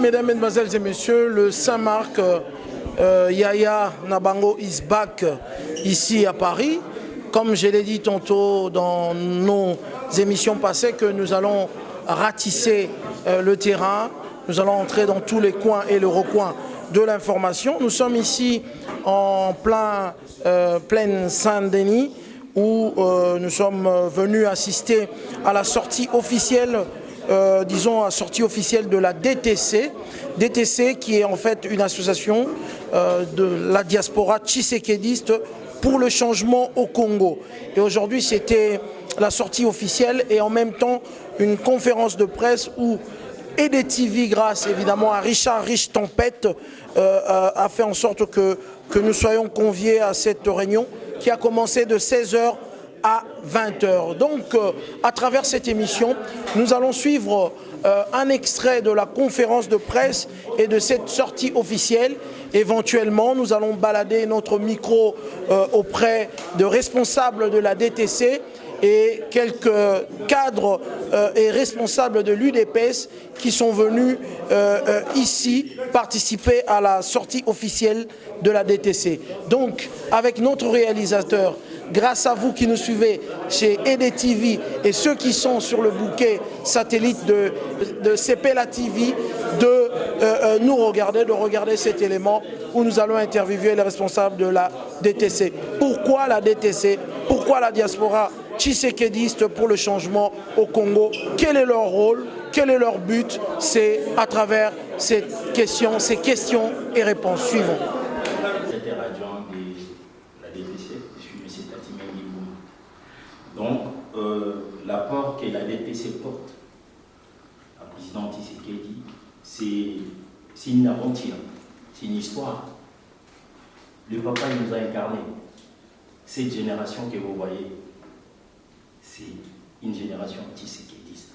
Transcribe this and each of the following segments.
mesdames, mesdemoiselles et messieurs, le Saint-Marc Yaya Nabango is back ici à Paris. Comme je l'ai dit tantôt dans nos émissions passées, que nous allons ratisser le terrain, nous allons entrer dans tous les coins et les recoins de l'information. Nous sommes ici en pleine Saint-Denis où nous sommes venus assister à la sortie officielle, disons la sortie officielle de la DTC. DTC qui est en fait une association de la diaspora tshisekédiste pour le changement au Congo. Et aujourd'hui c'était la sortie officielle et en même temps une conférence de presse où EDTV, grâce évidemment à Richard Rich Tempête, a fait en sorte que nous soyons conviés à cette réunion qui a commencé de 16h à 20h. Donc, à travers cette émission, nous allons suivre un extrait de la conférence de presse et de cette sortie officielle. Éventuellement, nous allons balader notre micro auprès de responsables de la DTC et quelques cadres et responsables de l'UDPS qui sont venus ici participer à la sortie officielle de la DTC. Donc, avec notre réalisateur, grâce à vous qui nous suivez chez EDTV et ceux qui sont sur le bouquet satellite de CPLA TV, de nous regarder, de regarder cet élément où nous allons interviewer les responsables de la DTC. Pourquoi la DTC? Pourquoi la diaspora tshisekédiste pour le changement au Congo? Quel est leur rôle? Quel est leur but? C'est à travers ces questions et réponses suivantes. Secrétaire adjoint de la DTC, je suis M. Tatimengi Boum. Donc, l'apport que la DTC porte à président Tshisekedi, c'est une aventure, c'est une histoire. Le papa il nous a incarné. Cette génération que vous voyez, c'est une génération tshisekédiste.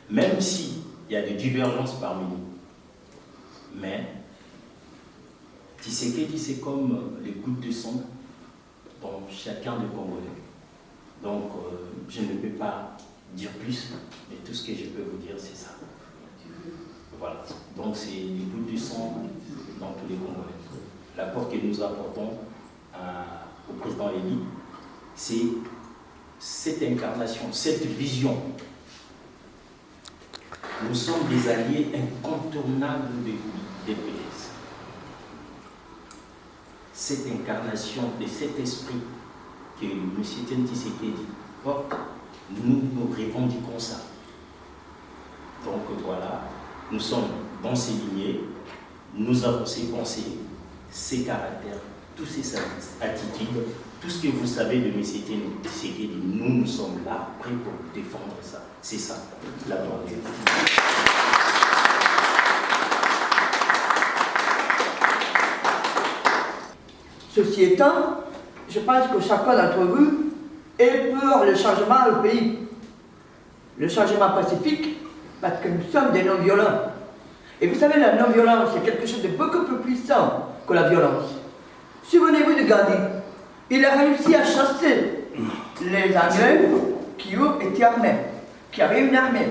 Même s'il y a des divergences parmi nous, mais Tshisekedi, c'est comme les gouttes de sang dans chacun des Congolais. Donc, je ne peux pas dire plus, mais tout ce que je peux vous dire, c'est ça. Voilà. Donc, c'est les gouttes de sang dans tous les Congolais. L'apport que nous apportons au président élu, c'est cette incarnation, cette vision. Nous sommes des alliés incontournables des PS. Cette incarnation de cet esprit que M. Tshisekedi porte, nous revendiquons ça. Donc voilà, nous sommes dans ces lignées, nous avons ces pensées, ces caractères, toutes ces attitudes, tout ce que vous savez de M. Tshisekedi, nous sommes là, prêts pour défendre ça. C'est ça, la volonté. Ceci étant, je pense que chacun d'entre vous est pour le changement au pays. Le changement pacifique, parce que nous sommes des non-violents. Et vous savez, la non-violence, c'est quelque chose de beaucoup plus puissant que la violence. Souvenez-vous de Gandhi. Il a réussi à chasser les Anglais qui étaient armés, qui avaient une armée,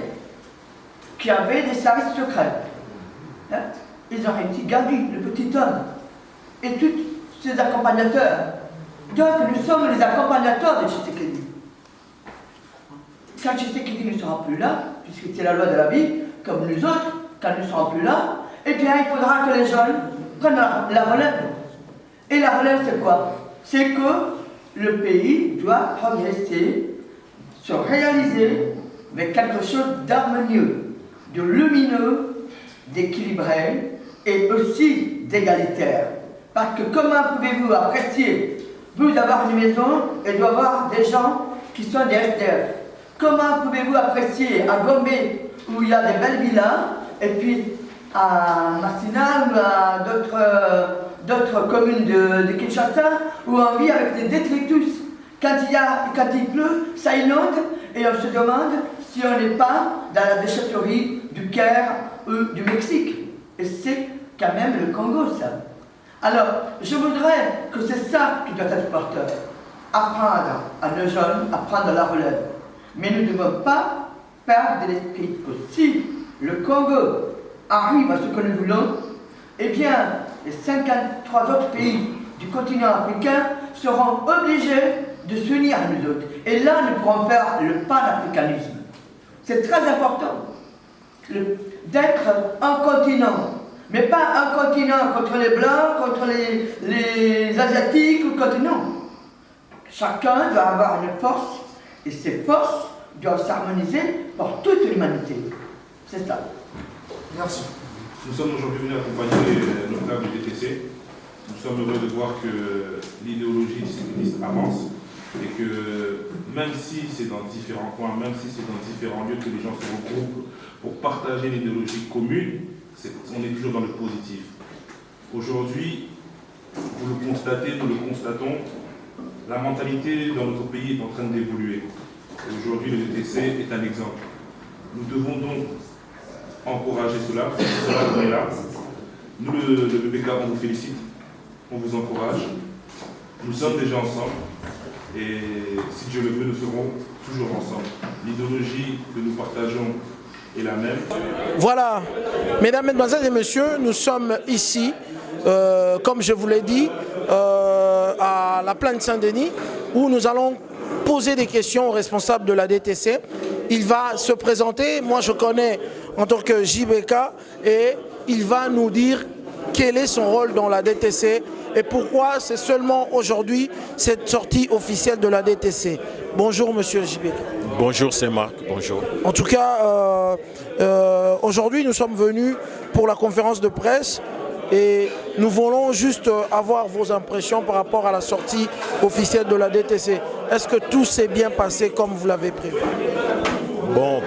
qui avaient des services secrets. Hein? Ils ont réussi, Gandhi, le petit homme, et tous ses accompagnateurs. Donc nous sommes les accompagnateurs de Tshisekedi. Quand Tshisekedi ne sera plus là, puisque c'est la loi de la vie, comme nous autres, quand nous ne serons plus là, eh bien il faudra que les jeunes prennent la relève. Et la relève c'est quoi? C'est que le pays doit progresser, se réaliser avec quelque chose d'harmonieux, de lumineux, d'équilibré et aussi d'égalitaire. Parce que comment pouvez-vous apprécier, vous d'avoir une maison et d'avoir des gens qui sont des SDF? Comment pouvez-vous apprécier à Gombe où il y a des belles villas et puis à Massina ou à d'autres communes de Kinshasa où on vit avec des détritus? Quand il pleut, ça inonde et on se demande si on n'est pas dans la déchetterie du Caire ou du Mexique. Et c'est quand même le Congo, ça. Alors, je voudrais que c'est ça qui doit être porteur. Apprendre à nos jeunes, apprendre la relève. Mais nous ne devons pas perdre de l'esprit que si le Congo arrive à ce que nous voulons, eh bien, les 53 autres pays du continent africain seront obligés de s'unir à nous autres. Et là, nous pourrons faire le panafricanisme. C'est très important d'être un continent, mais pas un continent contre les Blancs, contre les Asiatiques, ou contre non. Chacun doit avoir une force, et ces forces doivent s'harmoniser pour toute l'humanité. C'est ça. Merci. Nous sommes aujourd'hui venus accompagner nos frères du DTC. Nous sommes heureux de voir que l'idéologie cycliste avance et que même si c'est dans différents coins, même si c'est dans différents lieux que les gens se regroupent pour partager une idéologie commune, on est toujours dans le positif. Aujourd'hui, vous le constatez, nous le constatons, la mentalité dans notre pays est en train d'évoluer. Aujourd'hui, le DTC est un exemple. Nous devons donc encourager cela, c'est pour cela qu'on est là. Nous, le BBK, on vous félicite, on vous encourage. Nous sommes déjà ensemble et si Dieu le veut, nous serons toujours ensemble. L'idéologie que nous partageons est la même. Voilà, mesdames, mesdemoiselles et messieurs, nous sommes ici, comme je vous l'ai dit, à la plaine Saint-Denis, où nous allons poser des questions aux responsables de la DTC. Il va se présenter, moi je connais en tant que JBK, et il va nous dire quel est son rôle dans la DTC et pourquoi c'est seulement aujourd'hui cette sortie officielle de la DTC. Bonjour monsieur JBK. Bonjour, c'est Marc, bonjour. En tout cas, aujourd'hui nous sommes venus pour la conférence de presse et nous voulons juste avoir vos impressions par rapport à la sortie officielle de la DTC. Est-ce que tout s'est bien passé comme vous l'avez prévu? Bon,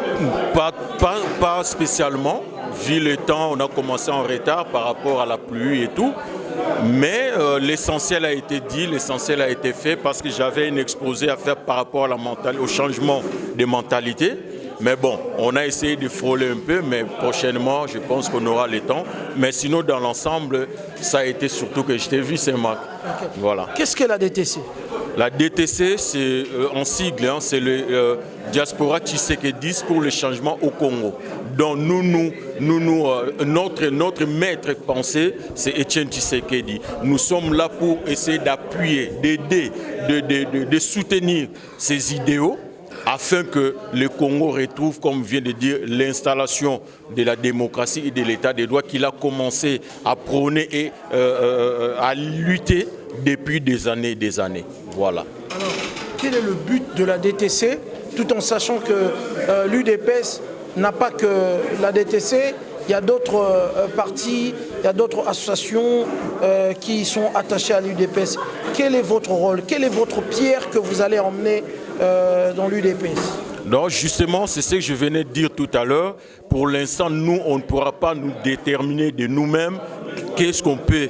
pas spécialement. Vu le temps, on a commencé en retard par rapport à la pluie et tout. Mais l'essentiel a été dit, l'essentiel a été fait parce que j'avais un exposé à faire par rapport à au changement de mentalité. Mais bon, on a essayé de frôler un peu, mais prochainement, je pense qu'on aura le temps. Mais sinon, dans l'ensemble, ça a été surtout que je t'ai vu, c'est Marc. Okay. Voilà. Qu'est-ce que la DTC? La DTC, c'est en sigle, hein, c'est le Diaspora Tshisekedi pour le changement au Congo. Donc notre maître pensée, c'est Etienne Tshisekedi. Nous sommes là pour essayer d'appuyer, d'aider, de soutenir ces idéaux, afin que le Congo retrouve, comme vient de dire, l'installation de la démocratie et de l'état de droit qu'il a commencé à prôner et à lutter depuis des années et des années. Voilà. Alors, quel est le but de la DTC, tout en sachant que l'UDPS n'a pas que la DTC, il y a d'autres partis, il y a d'autres associations qui sont attachées à l'UDPS. Quel est votre rôle? Quelle est votre pierre que vous allez emmener dans l'UDPS? Non, justement, c'est ce que je venais de dire tout à l'heure. Pour l'instant, nous, on ne pourra pas nous déterminer de nous-mêmes qu'est-ce qu'on peut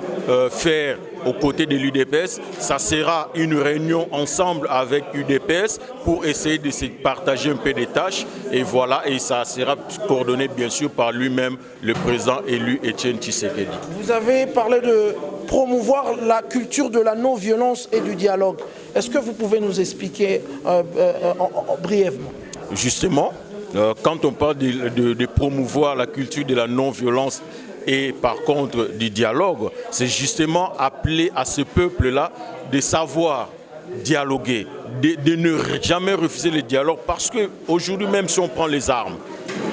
faire aux côtés de l'UDPS. Ça sera une réunion ensemble avec l'UDPS pour essayer de se partager un peu des tâches. Et voilà, et ça sera coordonné bien sûr par lui-même, le président élu Etienne Tshisekedi. Vous avez parlé de promouvoir la culture de la non-violence et du dialogue. Est-ce que vous pouvez nous expliquer brièvement? Justement, quand on parle de promouvoir la culture de la non-violence et par contre du dialogue, c'est justement appeler à ce peuple-là de savoir dialoguer, de ne jamais refuser le dialogue parce qu'aujourd'hui même si on prend les armes,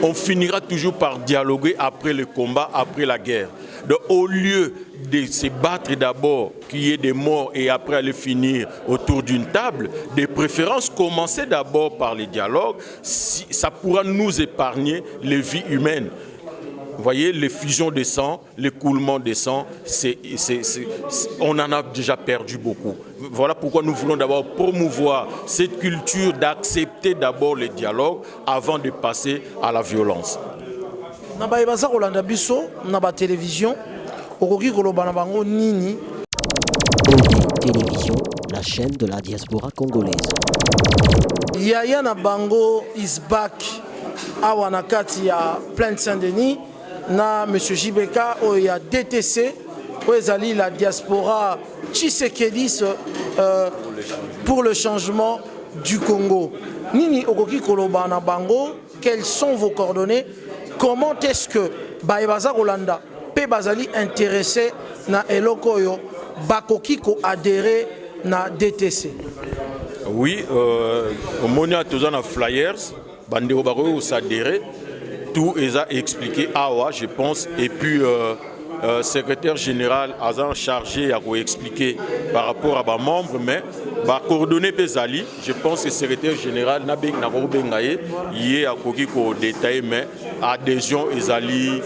on finira toujours par dialoguer après le combat, après la guerre. Donc, au lieu de se battre d'abord, qu'il y ait des morts et après aller finir autour d'une table, de préférence commencer d'abord par les dialogues, ça pourra nous épargner les vies humaines. Vous voyez, les fusions de sang, l'écoulement de sang, on en a déjà perdu beaucoup. Voilà pourquoi nous voulons d'abord promouvoir cette culture d'accepter d'abord les dialogues avant de passer à la violence. Télévision, Télévision, la chaîne de la diaspora congolaise. Yaya Nabango is back à Wanakati à Plaine Saint-Denis. Na M. JBK où il y a DTC où il la diaspora Tshisekedi pour le changement du Congo. Nini Okoki Koloba na Bango, quelles sont vos coordonnées? Comment est-ce que baza Rolanda pe bazali intéressé na eloko yo bakoki ko adhérer na DTC. Oui, au moment où on a flyers, bandé au s'adhérer, tout est expliqué awa, je pense, et puis secrétaire général a chargé à vous expliquer par rapport à mes membres, mais bah coordonner Pesali, je pense que le secrétaire général n'a pas bengaye, il est à koki ko détaillé, mais adhésion Ezali,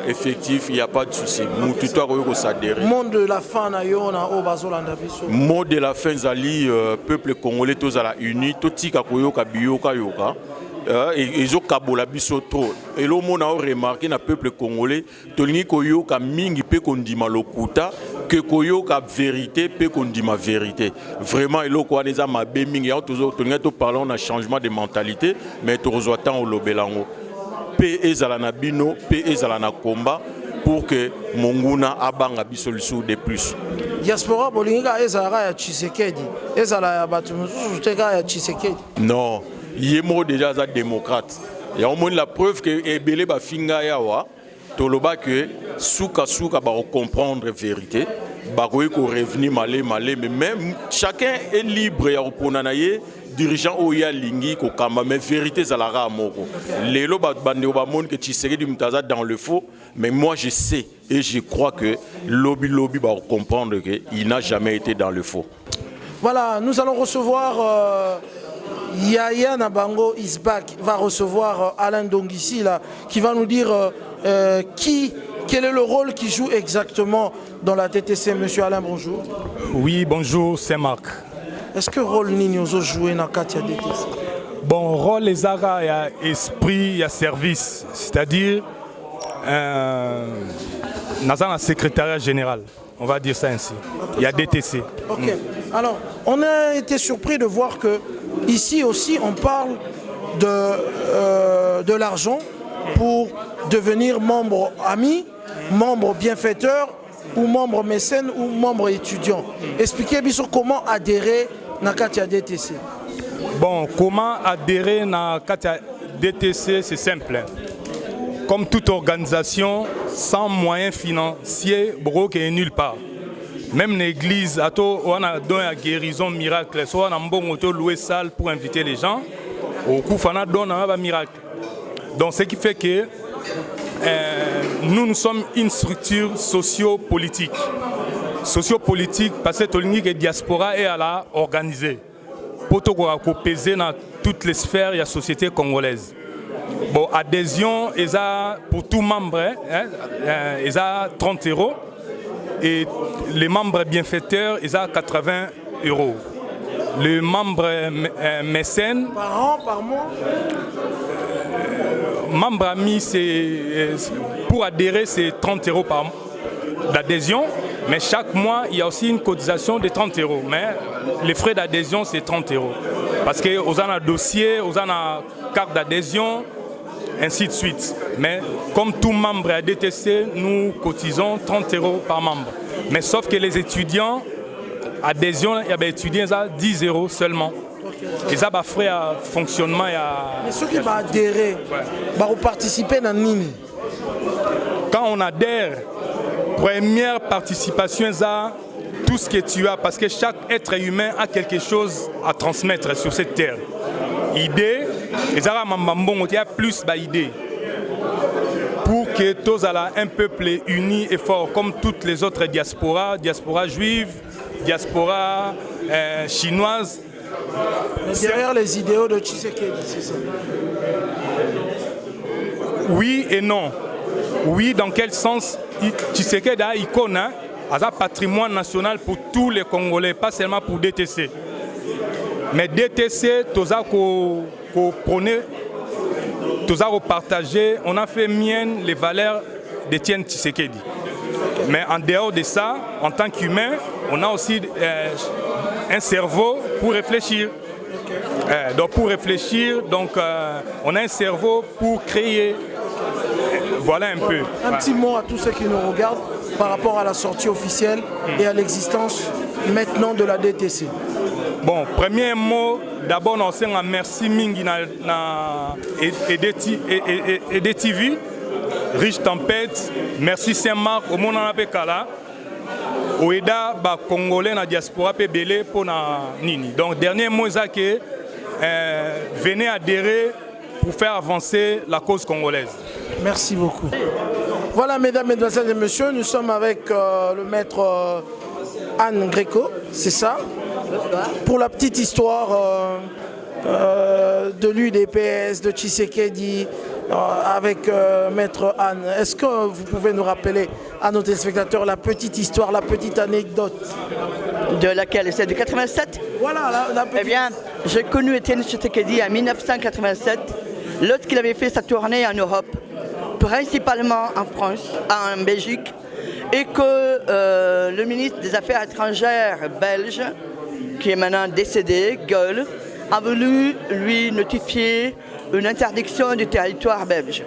effectif, il n'y a pas de souci. Mot de la fin, mot de la fin, Zali, peuple congolais, tous à la uni, tout tika koyoka biyoka yoka. Ils ont kabola biso trop. Et le monde a remarqué na peuple congolais, tolini koyoka mingi pe kondima lokuta, que koyoka vérité pe kondima vérité. Vraiment, il y a des gens qui mingi, toujours parlons d'un changement de mentalité, mais tout reçoit tant au lobelango. Pe ezala na bino, pe ezala na komba pour que Monguna abanga bisolution de plus. Diaspora bolinga ezala ya Tshisekedi, ezala ya batu mususu teka ya Tshisekedi. Non, yemo déjà za démocrate. Il y a au moins la preuve que ebele ba finga yawa toloba que souka ba comprendre vérité, ba ko revenir malé mais même chacun est libre ya oponanaye. Dirigeant Oya Lingi ko kamba mais vérité zalara moko. Lelo bande ba monde que Tshisekedi mutaza dans le faux, mais moi je sais et je crois que lobby va comprendre que il n'a jamais été dans le faux. Voilà, nous allons recevoir Yaya Nabango Isbak va recevoir Alain Dongissi là qui va nous dire quel est le rôle qu'il joue exactement dans la TTC. Monsieur Alain, bonjour. Oui, bonjour, c'est Marc. Est-ce que rôle Nino joué dans Katia DTC? Bon, rôle les ara, il y a esprit, il y a service, c'est-à-dire dans un secrétariat général, on va dire ça ainsi. Il y a DTC. Ok. Alors, on a été surpris de voir que ici aussi on parle de l'argent pour devenir membre ami, membre bienfaiteur ou membre mécène ou membre étudiant. Expliquez-moi comment adhérer à Katia DTC. Bon, comment adhérer à Katia DTC, c'est simple. Comme toute organisation, sans moyens financiers, broke est nulle part. Même l'église, on a donné la guérison miracle. Soit on a loué salle pour inviter les gens. Au coup, on a donné un miracle. Donc, ce qui fait que nous sommes une structure socio-politique. Socio-politique parce que la diaspora est à la organisée. Pour peser dans toutes les sphères de la société congolaise. Bon, adhésion, pour tout membre, ils ont 30 €. Et les membres bienfaiteurs, ils ont 80 €. Les membres mécènes. Par an, par mois? Membre ami, pour adhérer, c'est 30 € par d'adhésion. Mais chaque mois, il y a aussi une cotisation de 30 €. Mais les frais d'adhésion, c'est 30 €. Parce qu'on a un dossier, on a une carte d'adhésion, ainsi de suite. Mais comme tout membre à DTC, nous cotisons 30 € par membre. Mais sauf que les étudiants, adhésion, il y a des étudiants à 10 € seulement. Et ça, frais à fonctionnement. Mais ceux qui vont adhérer, vont participer dans Nini. Quand on adhère, première participation, c'est tout ce que tu as, parce que chaque être humain a quelque chose à transmettre sur cette terre. Idée, et ça il y a plus d'idées. Pour que tous un peuple uni et fort, comme toutes les autres diasporas, diaspora juive, diaspora chinoise. Derrière les idéaux de Tshisekedi, c'est ça? Oui et non. Oui, dans quel sens? Tshisekedi a icône, a un patrimoine national pour tous les Congolais, pas seulement pour DTC. Mais DTC, tous a partagé, on a fait mienne les valeurs d'Étienne Tshisekedi. Mais en dehors de ça, en tant qu'humain, on a aussi un cerveau pour réfléchir. Donc pour réfléchir, on a un cerveau pour créer. Voilà un peu. Un petit mot à tous ceux qui nous regardent par rapport à la sortie officielle et à l'existence maintenant de la DTC. Bon, premier mot, d'abord, on sait un merci mingi na EDTV, Riche Tempête, merci Saint-Marc, au monde en Apekala, Oeda, ba Congolais na diaspora pe belé pour na nini. Donc, dernier mot, c'est que venez adhérer pour faire avancer la cause congolaise. Merci beaucoup. Voilà, mesdames, mesdemoiselles et messieurs, nous sommes avec le maître Anne Gréco, c'est ça? Pour la petite histoire de l'UDPS, de Tshisekedi, avec maître Anne, est-ce que vous pouvez nous rappeler à nos téléspectateurs la petite histoire, la petite anecdote? De laquelle? C'est de 87? Voilà, la petite... Eh bien, j'ai connu Étienne Tshisekedi en 1987, lorsqu'il avait fait sa tournée en Europe, principalement en France, en Belgique, et que le ministre des Affaires étrangères belge, qui est maintenant décédé, Gueule, a voulu lui notifier une interdiction du territoire belge.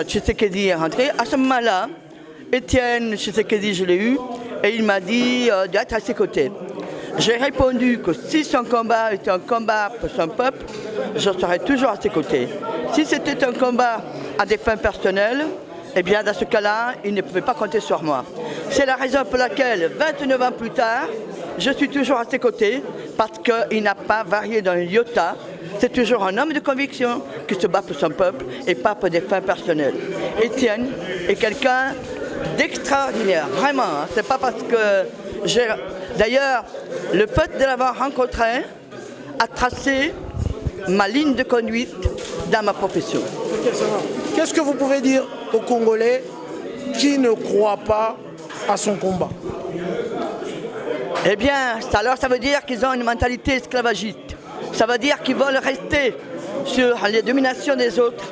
Tshisekedi est rentré. À ce moment-là, Étienne Tshisekedi, je l'ai eu, et il m'a dit d'être à ses côtés. J'ai répondu que si son combat était un combat pour son peuple, je serais toujours à ses côtés. Si c'était un combat à des fins personnelles, eh bien dans ce cas-là, il ne pouvait pas compter sur moi. C'est la raison pour laquelle, 29 ans plus tard, je suis toujours à ses côtés, parce qu'il n'a pas varié d'un iota. C'est toujours un homme de conviction qui se bat pour son peuple et pas pour des fins personnelles. Étienne est quelqu'un d'extraordinaire, vraiment. Hein. C'est pas parce que j'ai... D'ailleurs, le fait de l'avoir rencontré a tracé ma ligne de conduite dans ma profession. Qu'est-ce que vous pouvez dire aux Congolais qui ne croient pas à son combat? Eh bien, alors ça veut dire qu'ils ont une mentalité esclavagiste. Ça veut dire qu'ils veulent rester sur les dominations des autres.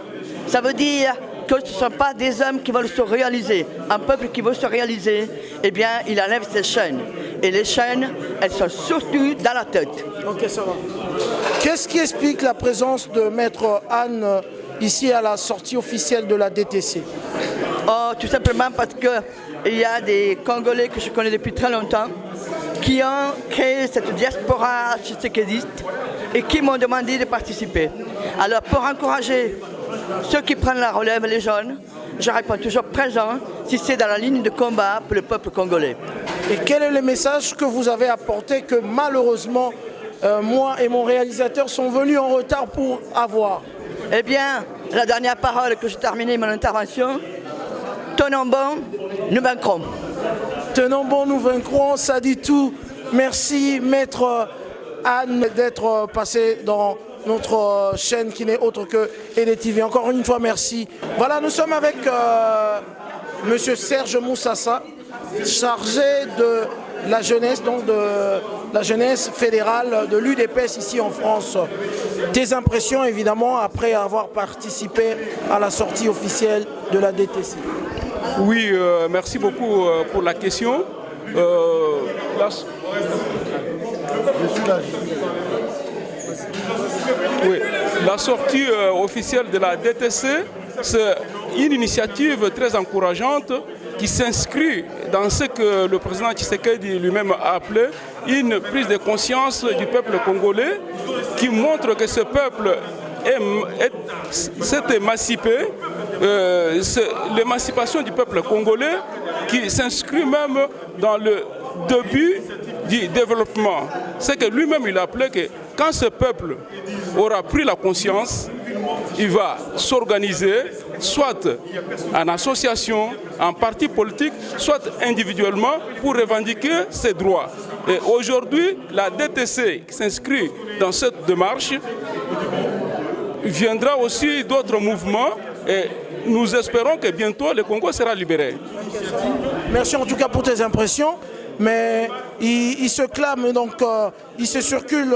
Ça veut dire que ce ne sont pas des hommes qui veulent se réaliser. Un peuple qui veut se réaliser, eh bien, il enlève ses chaînes. Et les chaînes, elles sont surtout dans la tête. Ok, ça va. Qu'est-ce qui explique la présence de maître Anne ici à la sortie officielle de la DTC? Oh, tout simplement parce qu'il y a des Congolais que je connais depuis très longtemps qui ont créé cette diaspora tshisekidiste et qui m'ont demandé de participer. Alors, pour encourager ceux qui prennent la relève, les jeunes, je réponds toujours présent si c'est dans la ligne de combat pour le peuple congolais. Et quel est le message que vous avez apporté que malheureusement, moi et mon réalisateur sont venus en retard pour avoir? Eh bien, la dernière parole que j'ai terminé mon intervention, tenons bon, nous vaincrons. Tenons bon, nous vaincrons, ça dit tout. Merci maître Anne d'être passé dans notre chaîne qui n'est autre que EDTV. Encore une fois, merci. Voilà, nous sommes avec monsieur Serge Moussassa, chargé de la jeunesse, donc de la jeunesse fédérale de l'UDPS ici en France. Tes impressions, évidemment, après avoir participé à la sortie officielle de la DTC. Oui, merci beaucoup pour la question. Oui, la sortie officielle de la DTC, c'est une initiative très encourageante qui s'inscrit dans ce que le président Tshisekedi lui-même a appelé une prise de conscience du peuple congolais, qui montre que ce peuple s'est émancipé, l'émancipation du peuple congolais qui s'inscrit même dans le début du développement. C'est que lui-même il a appelé que quand ce peuple aura pris la conscience, il va s'organiser, soit en association, en parti politique, soit individuellement pour revendiquer ses droits. Et aujourd'hui, la DTC qui s'inscrit dans cette démarche viendra aussi d'autres mouvements et nous espérons que bientôt le Congo sera libéré. Merci en tout cas pour tes impressions. Mais il se clame, donc il circule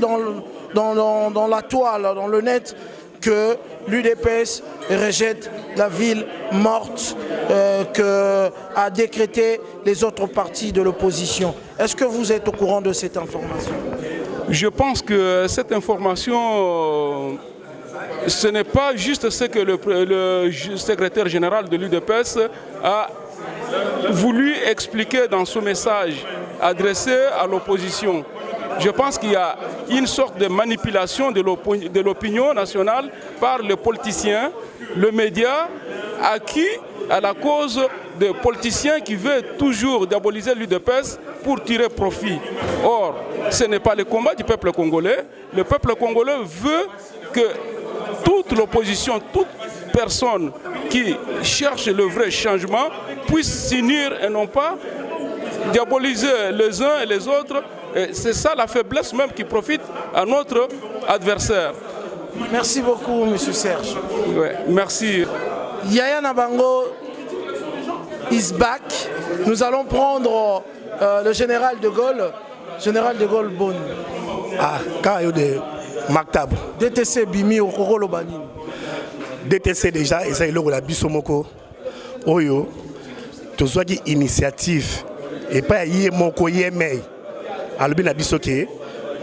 dans la toile, dans le net, que l'UDPS rejette la ville morte qu'a décrété les autres partis de l'opposition. Est-ce que vous êtes au courant de cette information? Je pense que cette information, ce n'est pas juste ce que le secrétaire général de l'UDPS a voulu expliquer dans son message adressé à l'opposition. je pense qu'il y a une sorte de manipulation de l'opinion nationale par les politiciens, le média, acquis à la cause des politiciens qui veulent toujours diaboliser l'UDPS pour tirer profit. Or, ce n'est pas le combat du peuple congolais. Le peuple congolais veut que toute l'opposition, toute personne qui cherche le vrai changement puisse s'unir et non pas diaboliser les uns et les autres. C'est ça la faiblesse même qui profite à notre adversaire. Merci beaucoup, M. Serge. Ouais, merci. Yaya Nabango is back. Nous allons prendre le général de Gaulle Boni. Ah, Kayo de Maktab. DTC Bimi au Kokolo Banin. DTC déjà, et ça, il y a la Bissomoko. Oyo, tu as une initiative. Et pas y moko yemei. Alors bien bisoke,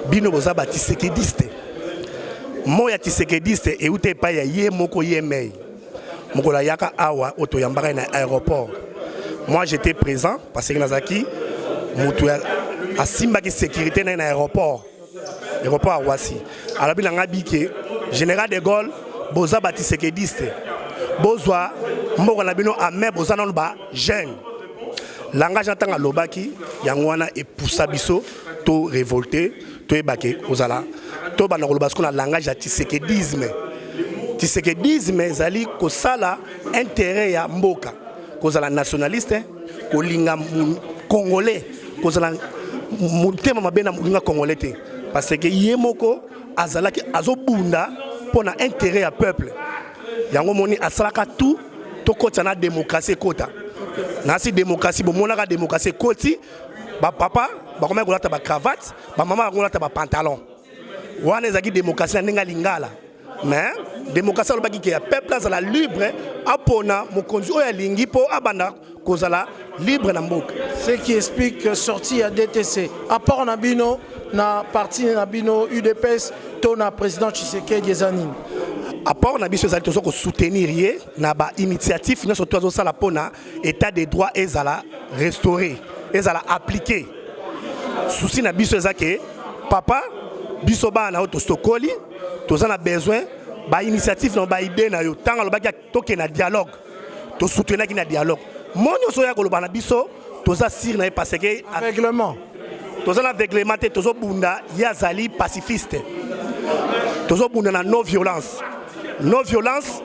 bino boza ba tisekediste. Moya tisekediste et ute pa ya moko yemei. Moko la yaka awa oto yambara na aéroport. Moi j'étais présent parce que nazaki mutu a simba ki sécurité na aéroport. Aéroport à Wasi. Alors bien nga bike général de Gaulle boza ba tisekediste. Bozwa moko na bino ame boza na ba jeune. Langage en tant que lobaki, yangwana et poussa biso, to révolté, to ebake ozala, to banakoloba ce qu'on a langage à tisekedisme. Tisekedisme zali ko sala intérêt ya mboka, kozala nationaliste, ko linga congolais, kozala mutema mabena linga congolais te, parce que yemoko azalaki azobunda pour na intérêt ya peuple. Yango moni asalaka tout to kota na démocratie kota. Nasi démocratie, bon monaka démocratie koti, ba papa, ba comment kolata ba cravate, ba maman kolata ba pantalon. Wana ezaki démocratie na ninga lingala. Mais démocratie lobaki ke ya peuple azala libre apona mokonzi oya lingi po abanda kozala libre na mboka. Ce qui explique que sorti à DTC, à part Nabino, na parti Nabino UDPS, to na président Tshisekedi Ezanine. À part na biso ezali tozo ko soutenir ye na ba initiative nyonso tozo sala pona état des droits ezala restaurer ezala appliquer souci na biso ezake papa biso ba na auto stokoli toza na besoin ba initiative na ba idée na yo tanga lobaki toke na dialogue to soutenir ki na dialogue monyo so ya koloba na biso toza sir na parce que règlement toza na règlement te tozo bunda ya zali pacifiste tozo bunda na non violence. Non violence,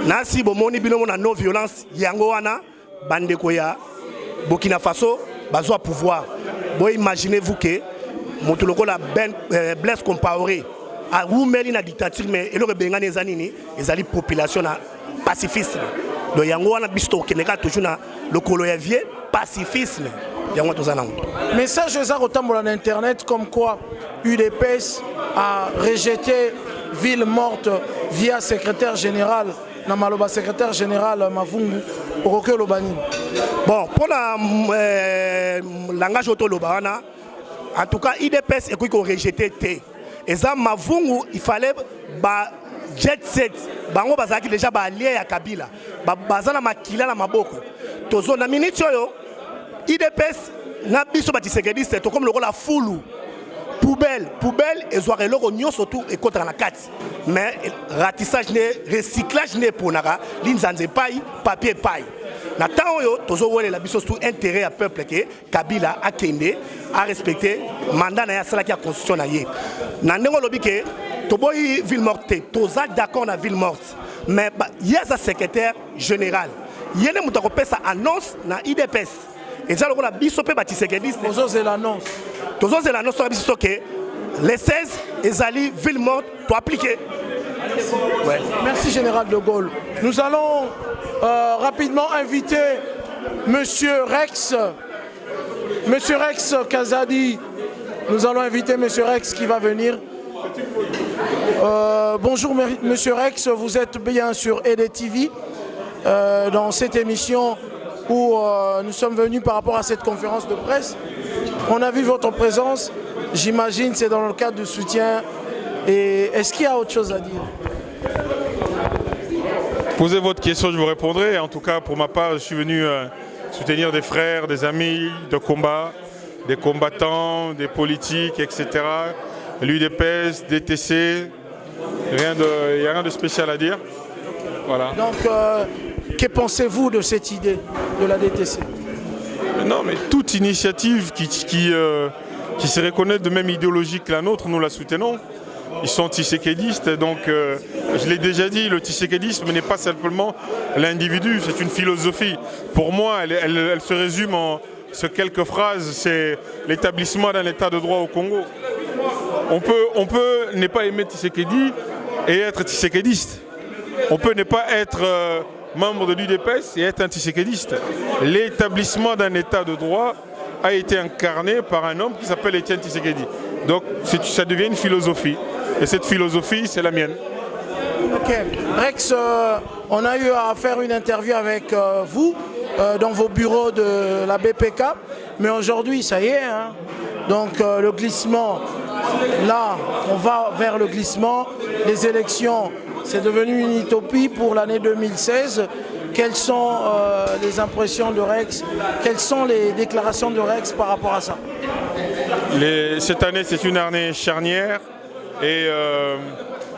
nasi bomoni bino na non violence yango wana bandeko ya Burkina Faso bazwa pouvoir. Bo imaginez-vous que motuloko la Blaise Compaoré a oumeli na dictature mais eloko bengani ezanini ezali population na pacifisme. Do yango wana bisto keneka toujours na lokolo ya vie pacifisme. Yango tozana. Message za kotambola na internet comme quoi UDPS a rejeté ville morte via secrétaire général Namaloba secrétaire général Mavungu Oroke Lobani. Bon, pour la langage auto lobana, en tout cas IDPS est qu'on rejeté té. Et ça Mavungu il fallait ba jet set bango bazaki déjà ba allié ya Kabila. Ba bazana makila na maboko. Tozo na minute yo IDPS na biso ba tisekediste to comme le rôle la foulou. Poubelle et zoare loko nyo surtout et contre la 4 mais ratissage ne recyclage ne pour nara linzanze paille papier paille na temps yo tozo wole la biso tout intérêt à peuple que Kabila a kende a respecter mandat na ya sala ki a constitution na ye na ndenge lobi ke to boy ville morte toza d'accord na ville morte mais ya sa secrétaire général yene mutako pesa annonce na IDPS et ça la biso pe batisekediste tozo c'est l'annonce. Toujours c'est l'annonce que les 16 ezali ville morte pour appliquer. Ouais. Merci Général de Gaulle. Nous allons rapidement inviter Monsieur Rex Kazadi. Nous allons inviter Monsieur Rex qui va venir. Bonjour Monsieur Rex, vous êtes bien sur EDTV dans cette émission où nous sommes venus par rapport à cette conférence de presse. On a vu votre présence, j'imagine c'est dans le cadre du soutien. Et est-ce qu'il y a autre chose à dire? Posez votre question, je vous répondrai. En tout cas, pour ma part, je suis venu soutenir des frères, des amis de combat, des combattants, des politiques, etc. L'UDPS, DTC, il n'y a rien de spécial à dire. Voilà. Donc, que pensez-vous de cette idée de la DTC? Non, mais toute initiative qui se reconnaît de même idéologie que la nôtre, nous la soutenons. Ils sont tshisékédistes, donc je l'ai déjà dit, le tshisékédisme n'est pas simplement l'individu, c'est une philosophie. Pour moi, elle se résume en quelques phrases, c'est l'établissement d'un état de droit au Congo. On peut ne pas aimer Tshisekedi et être tshisékédiste. On peut ne pas être membre de l'UDPS et être un tshisékédiste. L'établissement d'un état de droit a été incarné par un homme qui s'appelle Étienne Tshisekedi. Donc ça devient une philosophie. Et cette philosophie, c'est la mienne. Ok. Rex, on a eu à faire une interview avec vous dans vos bureaux de la BPK. Mais aujourd'hui, ça y est. Hein. Donc le glissement, là, on va vers le glissement. Les élections, c'est devenu une utopie pour l'année 2016. Quelles sont les impressions de Rex? Quelles sont les déclarations de Rex par rapport à ça? Cette année, c'est une année charnière. Et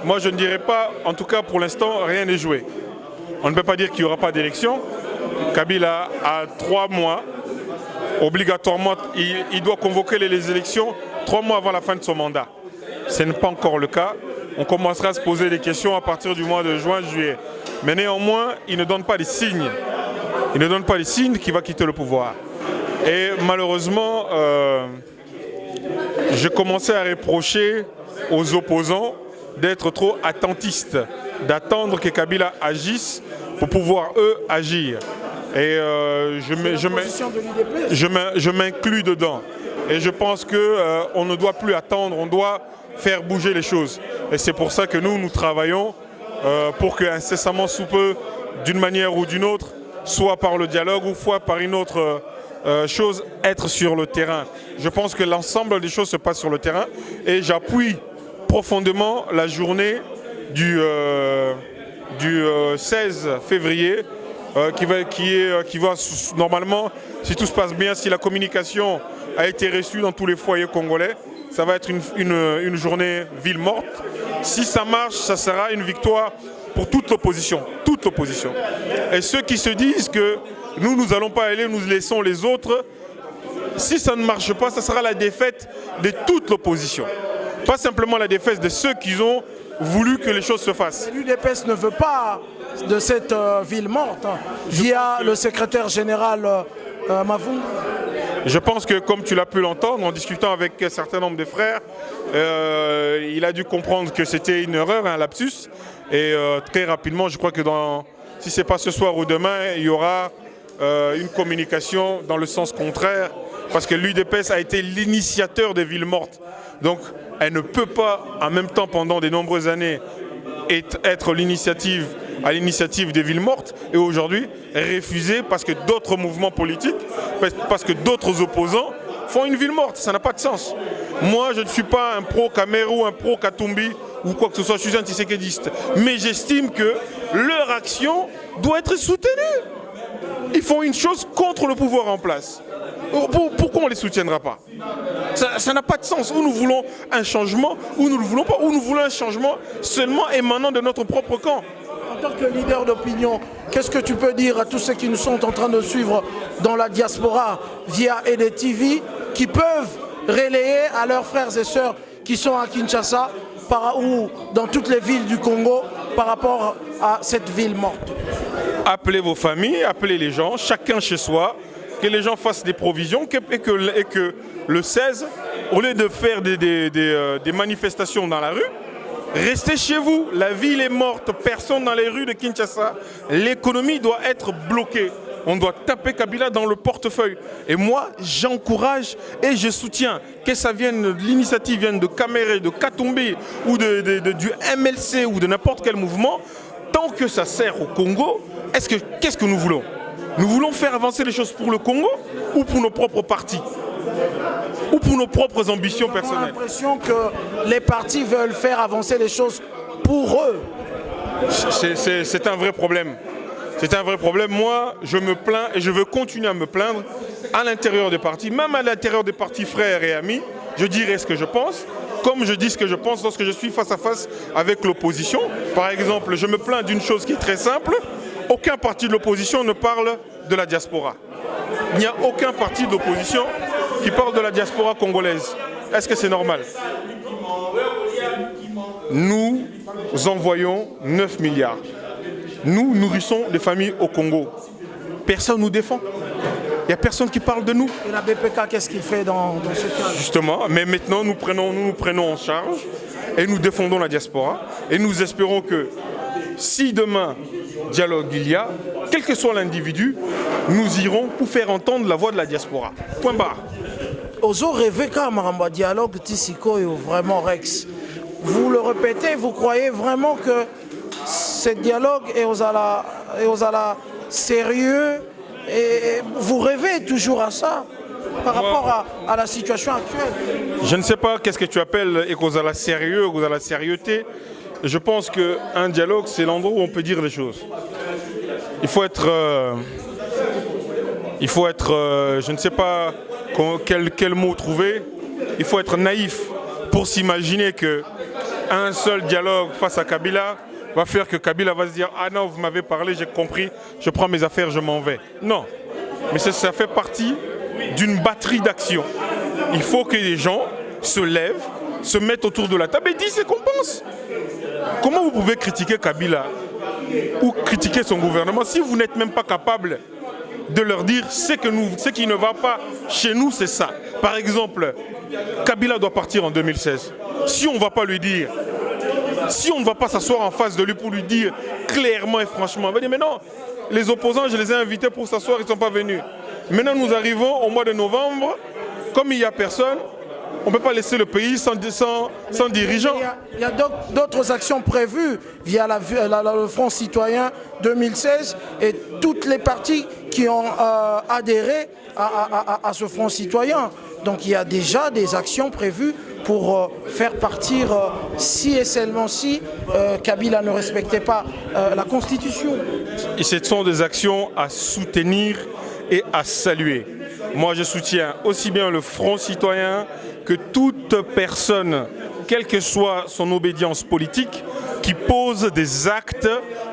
moi, je ne dirais pas, en tout cas pour l'instant, rien n'est joué. On ne peut pas dire qu'il n'y aura pas d'élection. Kabila a 3 mois. Obligatoirement, il doit convoquer les élections 3 mois avant la fin de son mandat. Ce n'est pas encore le cas. On commencera à se poser des questions à partir du mois de juin, juillet. Mais néanmoins, il ne donne pas les signes. Il ne donne pas les signes qu'il va quitter le pouvoir. Et malheureusement, je commençais à reprocher aux opposants d'être trop attentistes, d'attendre que Kabila agisse pour pouvoir, eux, agir. Et je m'inclus dedans. Et je pense qu'on ne doit plus attendre, on doit faire bouger les choses. Et c'est pour ça que nous travaillons pour que incessamment sous peu, d'une manière ou d'une autre, soit par le dialogue ou soit par une autre chose, être sur le terrain. Je pense que l'ensemble des choses se passe sur le terrain et j'appuie profondément la journée du 16 février qui va normalement, si tout se passe bien, si la communication a été reçue dans tous les foyers congolais, ça va être une journée ville morte. Si ça marche, ça sera une victoire pour toute l'opposition. Toute l'opposition. Et ceux qui se disent que nous n'allons pas aller, nous laissons les autres, si ça ne marche pas, ça sera la défaite de toute l'opposition. Pas simplement la défaite de ceux qui ont voulu que les choses se fassent. L'UDPS ne veut pas de cette ville morte via le secrétaire général Mavunga. Je pense que comme tu l'as pu l'entendre en discutant avec un certain nombre de frères, il a dû comprendre que c'était une erreur, un lapsus. Et très rapidement, je crois que si ce n'est pas ce soir ou demain, il y aura une communication dans le sens contraire. Parce que l'UDPS a été l'initiateur des villes mortes. Donc elle ne peut pas en même temps pendant de nombreuses années être à l'initiative des villes mortes et aujourd'hui refuser parce que d'autres mouvements politiques, parce que d'autres opposants font une ville morte. Ça n'a pas de sens. Moi, je ne suis pas un pro-Camérou, un pro-Katumbi ou quoi que ce soit, je suis un tissékédiste. Mais j'estime que leur action doit être soutenue. Ils font une chose contre le pouvoir en place. Pourquoi on ne les soutiendra pas? Ça n'a pas de sens. Ou nous voulons un changement, ou nous ne le voulons pas, ou nous voulons un changement seulement émanant de notre propre camp. En tant que leader d'opinion, qu'est-ce que tu peux dire à tous ceux qui nous sont en train de suivre dans la diaspora via EDTV, qui peuvent relayer à leurs frères et sœurs qui sont à Kinshasa ou dans toutes les villes du Congo par rapport à cette ville morte? Appelez vos familles, appelez les gens, chacun chez soi, que les gens fassent des provisions et que le 16, au lieu de faire des manifestations dans la rue, restez chez vous. La ville est morte, personne dans les rues de Kinshasa. L'économie doit être bloquée. On doit taper Kabila dans le portefeuille. Et moi, j'encourage et je soutiens que ça vienne, l'initiative vienne de Caméré, de Katumbi ou du MLC ou de n'importe quel mouvement. Tant que ça sert au Congo, qu'est-ce que nous voulons? Nous voulons faire avancer les choses pour le Congo ou pour nos propres partis? Ou pour nos propres ambitions personnelles? J'ai l'impression que les partis veulent faire avancer les choses pour eux. C'est un vrai problème. C'est un vrai problème. Moi, je me plains et je veux continuer à me plaindre à l'intérieur des partis, même à l'intérieur des partis frères et amis. Je dirai ce que je pense, comme je dis ce que je pense lorsque je suis face à face avec l'opposition. Par exemple, je me plains d'une chose qui est très simple. Aucun parti de l'opposition ne parle de la diaspora. Il n'y a aucun parti de l'opposition qui parle de la diaspora congolaise. Est-ce que c'est normal? Nous envoyons 9 milliards. Nous nourrissons des familles au Congo. Personne ne nous défend. Il n'y a personne qui parle de nous. Et la BPK, qu'est-ce qu'il fait dans ce cas? Justement, mais maintenant nous nous prenons en charge et nous défendons la diaspora. Et nous espérons que si demain dialogue il y a, quel que soit l'individu, nous irons pour faire entendre la voix de la diaspora. Point barre. Ozo rêvé comme un dialogue Tissiko et vraiment Rex. Vous le répétez, vous croyez vraiment que ce dialogue est aux ala sérieux et vous rêvez toujours à ça par rapport à la situation actuelle? Je ne sais pas qu'est-ce que tu appelles Ekozala sérieux, Ekozala sérieuxté. Je pense qu'un dialogue, c'est l'endroit où on peut dire les choses. Il faut être, je ne sais pas quel mot trouver, il faut être naïf pour s'imaginer qu'un seul dialogue face à Kabila va faire que Kabila va se dire « Ah non, vous m'avez parlé, j'ai compris, je prends mes affaires, je m'en vais ». Non, mais ça fait partie d'une batterie d'actions. Il faut que les gens se lèvent, se mettent autour de la table et disent ce qu'on pense. Comment vous pouvez critiquer Kabila ou critiquer son gouvernement si vous n'êtes même pas capable de leur dire ce qui ne va pas chez nous, c'est ça. Par exemple, Kabila doit partir en 2016. Si on ne va pas lui dire, si on ne va pas s'asseoir en face de lui pour lui dire clairement et franchement, on va dire mais non, les opposants, je les ai invités pour s'asseoir, ils ne sont pas venus. Maintenant nous arrivons au mois de novembre, comme il n'y a personne, on ne peut pas laisser le pays sans dirigeant. Il y a d'autres actions prévues via le Front citoyen 2016 et toutes les partis qui ont adhéré à ce Front citoyen. Donc il y a déjà des actions prévues pour faire partir, si et seulement si Kabila ne respectait pas la Constitution. Et ce sont des actions à soutenir et à saluer. Moi je soutiens aussi bien le Front citoyen que toute personne, quelle que soit son obédience politique, qui pose des actes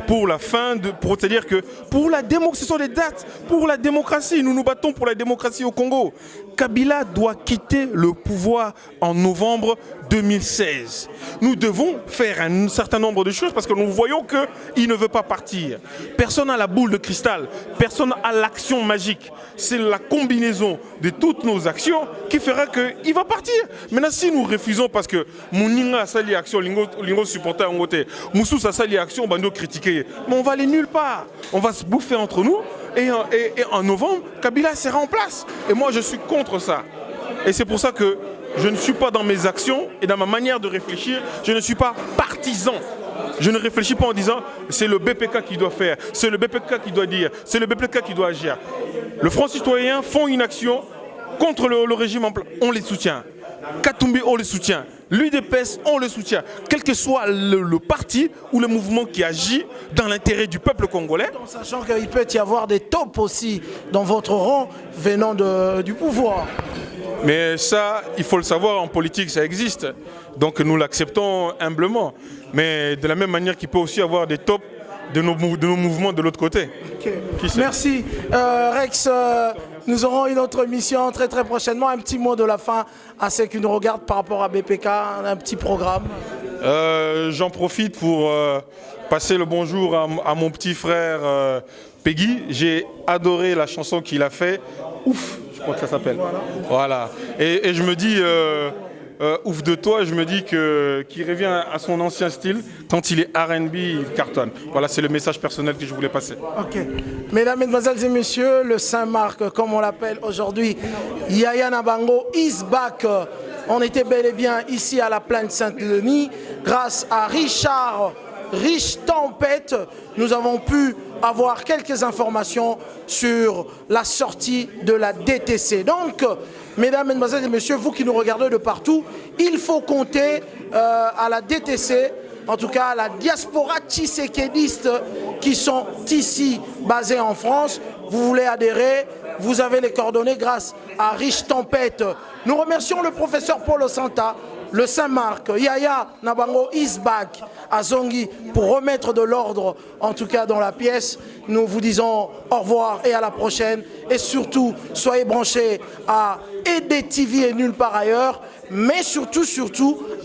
pour la fin de... C'est-à-dire que pour la démocratie, ce sont des dates pour la démocratie. Nous nous battons pour la démocratie au Congo. Kabila doit quitter le pouvoir en novembre 2016. Nous devons faire un certain nombre de choses parce que nous voyons qu'il ne veut pas partir. Personne n'a la boule de cristal, personne n'a l'action magique. C'est la combinaison de toutes nos actions qui fera qu'il va partir. Maintenant, si nous refusons parce que Mouninga a sali action, Lingo supporter en côté, Moussous a sali action, Bando critiquer, mais on va aller nulle part. On va se bouffer entre nous et en novembre, Kabila sera en place. Et moi, je suis contre ça. Et c'est pour ça que je ne suis pas dans mes actions et dans ma manière de réfléchir, je ne suis pas partisan. Je ne réfléchis pas en disant c'est le BPK qui doit faire, c'est le BPK qui doit dire, c'est le BPK qui doit agir. Le Front citoyen font une action contre le régime en place, on les soutient. Katumbi, on le soutient. L'UDPS, on le soutient. Quel que soit le parti ou le mouvement qui agit dans l'intérêt du peuple congolais. En sachant qu'il peut y avoir des tops aussi dans votre rang venant du pouvoir. Mais ça, il faut le savoir, en politique, ça existe. Donc nous l'acceptons humblement. Mais de la même manière qu'il peut aussi y avoir des tops de nos mouvements de l'autre côté. Okay. Merci. Rex, nous aurons une autre émission très prochainement. Un petit mot de la fin à ceux qui nous regardent par rapport à BPK, un petit programme. J'en profite pour passer le bonjour à mon petit frère Peggy. J'ai adoré la chanson qu'il a fait. Ouf, je crois que ça s'appelle. Voilà. Et je me dis... ouf de toi, je me dis qu'il revient à son ancien style. Quand il est R&B, il cartonne. Voilà, c'est le message personnel que je voulais passer. Ok. Mesdames, Mesdemoiselles et Messieurs, le Saint-Marc, comme on l'appelle aujourd'hui, Yaya Nabango is back. On était bel et bien ici à la plaine Saint-Denis. Grâce à Richard Riche Tempête, nous avons pu avoir quelques informations sur la sortie de la DTC. Donc, mesdames, mesdemoiselles et messieurs, vous qui nous regardez de partout, il faut compter à la DTC en tout cas la diaspora tshisekédiste qui sont ici basés en France. Vous voulez adhérer, vous avez les coordonnées grâce à Riche Tempête. Nous remercions le professeur Paul Santa, le Saint-Marc, Yaya Nabango Isbak, Azongi, pour remettre de l'ordre, en tout cas dans la pièce. Nous vous disons au revoir et à la prochaine. Et surtout, soyez branchés à EDTV et nulle part ailleurs. Mais surtout,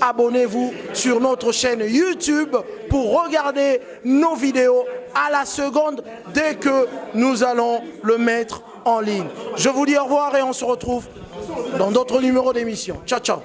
abonnez-vous sur notre chaîne YouTube pour regarder nos vidéos à la seconde dès que nous allons le mettre en ligne. Je vous dis au revoir et on se retrouve dans d'autres numéros d'émission. Ciao, ciao.